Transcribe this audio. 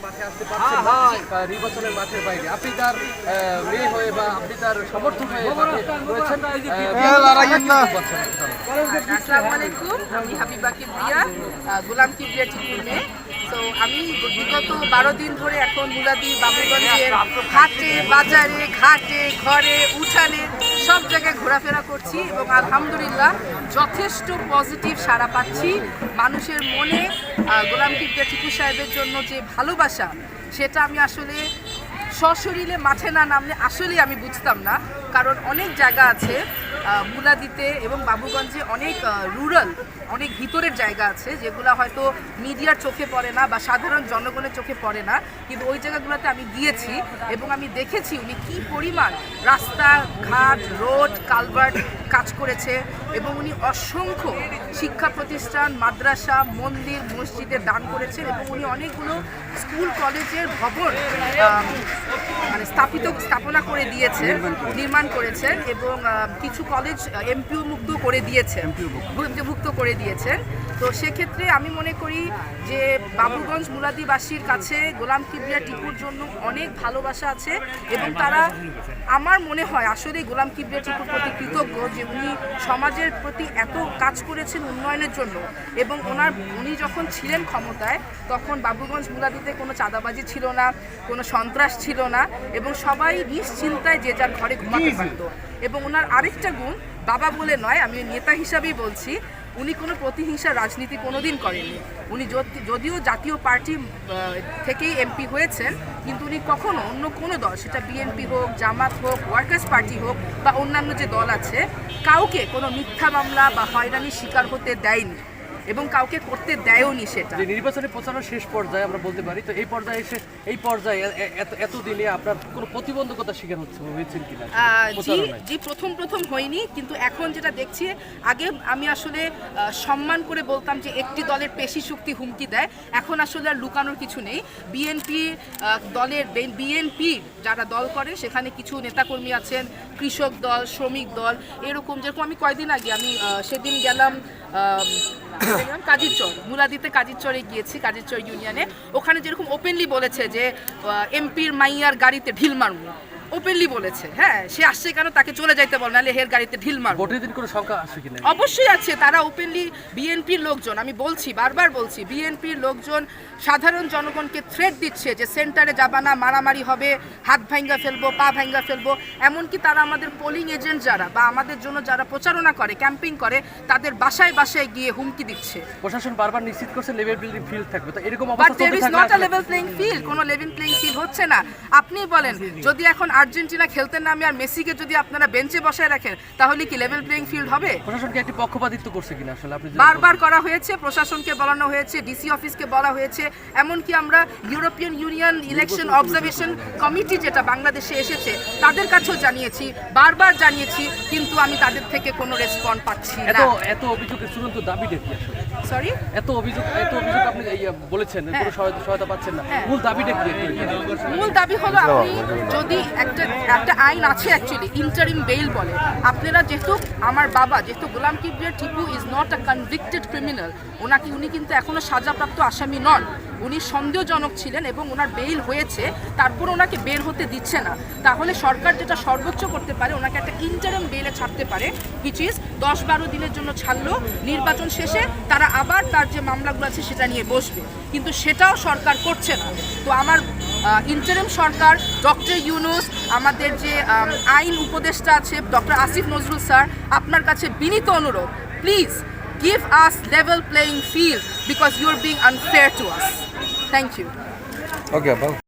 মাঠে আসতে পারছেন না নির্বাচনের মাঠের বাইরে, আপনি তার মেয়ে হয়ে বা আপনি তার সমর্থক হয়ে মাঠে রয়েছেন। আসসালামু আলাইকুম, আমি হাবিবা কিবরিয়া, গোলাম কিবরিয়া টিপুর মেয়ে। তো আমি বিগত 12 দিন ধরে এখন মুলাদি বাবুগঞ্জের হাটে, বাজারে, ঘাটে, ঘরে, উঠানে সব জায়গায় ঘোরাফেরা করছি এবং আলহামদুলিল্লাহ যথেষ্ট পজিটিভ সাড়া পাচ্ছি। মানুষের মনে গোলাম কিবরিয়া টিপু সাহেবের জন্য যে ভালোবাসা, সেটা আমি আসলে সশরীরে মাঠে না নামলে আসলেই আমি বুঝতাম না। কারণ অনেক জায়গা আছে মুলাদিতে এবং বাবুগঞ্জে, অনেক রুরাল, অনেক ভিতরের জায়গা আছে যেগুলো হয়তো মিডিয়ার চোখে পড়ে না বা সাধারণ জনগণের চোখে পড়ে না, কিন্তু ওই জায়গাগুলোতে আমি গিয়েছি এবং আমি দেখেছি উনি কী পরিমাণ রাস্তা ঘাট, রোড, কালভার্ট কাজ করেছে এবং উনি অসংখ্য শিক্ষা প্রতিষ্ঠান, মাদ্রাসা, মন্দির, মসজিদে দান করেছেন এবং উনি অনেকগুলো স্কুল কলেজের ভবন মানে স্থাপনা করে দিয়েছেন, নির্মাণ করেছেন এবং কিছু কলেজ এমপিও মুক্ত করে দিয়েছেন, মুক্ত করে দিয়েছেন। তো সেক্ষেত্রে আমি মনে করি যে বাবুগঞ্জ মুলাদিবাসীর কাছে গোলাম কিবরিয়া টিপুর জন্য অনেক ভালোবাসা আছে এবং তারা, আমার মনে হয় আসলে গোলাম কিবরিয়া টিপুর প্রতি কৃতজ্ঞ যে উনি সমাজের প্রতি এত কাজ করেছেন উন্নয়নের জন্য। এবং উনি যখন ছিলেন ক্ষমতায় তখন বাবুগঞ্জ মুলাদিতে কোনো চাঁদাবাজি ছিল না, কোনো সন্ত্রাস ছিল না এবং সবাই নিশ্চিন্তায় যে যার ঘরে ঘুমাতে পারত। এবং ওনার আরেকটা গুণ, বাবা বলে নয়, আমি নেতা হিসাবেই বলছি, উনি কোনো প্রতিহিংসার রাজনীতি কোনোদিন করেননি। উনি যদিও জাতীয় পার্টি থেকেই এমপি হয়েছেন, কিন্তু উনি কখনো অন্য কোনো দল, সেটা বিএনপি হোক, জামাত হোক, ওয়ার্কার্স পার্টি হোক বা অন্যান্য যে দল আছে, কাউকে কোনো মিথ্যা মামলা বা হয়রানির শিকার হতে দেয়নি এবং কাউকে করতে দেয়ওনি। সেটা নির্বাচনী প্রচারের শেষ পর্যায়ে আমরা বলতে পারি। তো এই পর্যায়ে এতদিনে আপনার কোনো প্রতিবন্ধকতার শিকার হয়েছেন কিনা? জি, প্রথম হয়নি, কিন্তু এখন যেটা দেখছি, আগে আমি আসলে সম্মান করে বলতাম যে একটি দলের পেশি শক্তি হুমকি দেয়, এখন আসলে আর লুকানোর কিছু নেই। বিএনপি যারা দল করে সেখানে কিছু নেতাকর্মী আছেন, কৃষক দল, শ্রমিক দল, এরকম। যেরকম আমি কয়দিন আগে সেদিন গেলাম কাজিরচর, মুলাদিতে কাজিরচরে গিয়েছি, কাজিরচর ইউনিয়নে। ওখানে যেরকম ওপেনলি বলেছে যে এমপির মাইয়ার গাড়িতে ঢিল মারবো, ওপেনলি বলেছে। হ্যাঁ, সে আসছে কেন, তাকে চলে যাইতে বল, নাহলে হের গাড়িতে ঢিল মারবো। ভোটের দিন কোনো সংখ্যা আসে কিনা? অবশ্যই আছে। তারা ওপেনলি, বিএনপির লোকজন, আমি বলছি, বারবার বলছি, বিএনপির লোকজন সাধারণ জনগণকে থ্রেট দিচ্ছে যে সেন্টারে যাবা না, মারামারি হবে, হাত ভাঙ্গা ফেলবো, পা ভাঙ্গা ফেলবো। এমনকি তারা আমাদের পোলিং এজেন্ট যারা বা আমাদের জন্য যারা প্রচারণা করে, ক্যাম্পেইন করে, তাদের বাসায় বাসায় গিয়ে হুমকি দিচ্ছে। প্রশাসন বারবার নিশ্চিত করছে লেভেল প্লেইং ফিল্ড থাকবে, তো এরকম অবস্থা চলতে থাকলে not a level playing field, কোনো লেভেল প্লেইং ফিল্ড হচ্ছে না। আপনি বলেন, যদি এখন আর্জেন্টিনা খেলতে নামে আর মেসিকে যদি আপনারা বেঞ্চে বসায় রাখেন, তাহলে কি লেভেল প্লেইং ফিল্ড হবে? প্রশাসনকে একটি পক্ষপাতিত্ব করছে কিনা আসলে? আপনি বারবার করা হয়েছে, প্রশাসনকে বলানো হয়েছে, ডিসি অফিসকে বলা হয়েছে, এমনকি আমরা European union election observation committee যেটা বাংলাদেশে এসেছে তাদের কাছেও জানিয়েছি, বারবার জানিয়েছি, কিন্তু আমি তাদের থেকে কোনো রেসপন্স পাচ্ছি না। এত অভিযোগের চূড়ান্ত দাবিটা কি আসলে? সরি, এত অভিযোগ আপনি বলেছেন, কোনো সহায়তা পাচ্ছেন না, মূল দাবিটা কি? মূল দাবি হলো, আপনি যদি একটা আইন আছে অ্যাকচুয়ালি, ইন্টারিম বেইল বলে। আপনারা যেহেতু, আমার বাবা যেহেতু Golam Kibria Tipu is not a convicted criminal, উনি কিন্তু এখনো সাজাপ্রাপ্ত আসামি নন, উনি সন্দেহজনক ছিলেন এবং ওনার বেইল হয়েছে, তারপর ওনাকে বের হতে দিচ্ছে না। তাহলে সরকার যেটা সর্বোচ্চ করতে পারে, ওনাকে একটা ইন্টারিম বেইলে ছাড়তে পারে, হুইচ ইজ 10-12 দিনের জন্য ছাড়লো, নির্বাচন শেষে তারা আবার তার যে মামলাগুলো আছে সেটা নিয়ে বসবে, কিন্তু সেটাও সরকার করছে না। তো আমার ইন্টারিম সরকার, ডক্টর ইউনূস, আমাদের যে আইন উপদেষ্টা আছে ডক্টর আসিফ নজরুল স্যার, আপনার কাছে বিনীত অনুরোধ, please give us level playing field because you're being unfair to us. Thank you. Okay,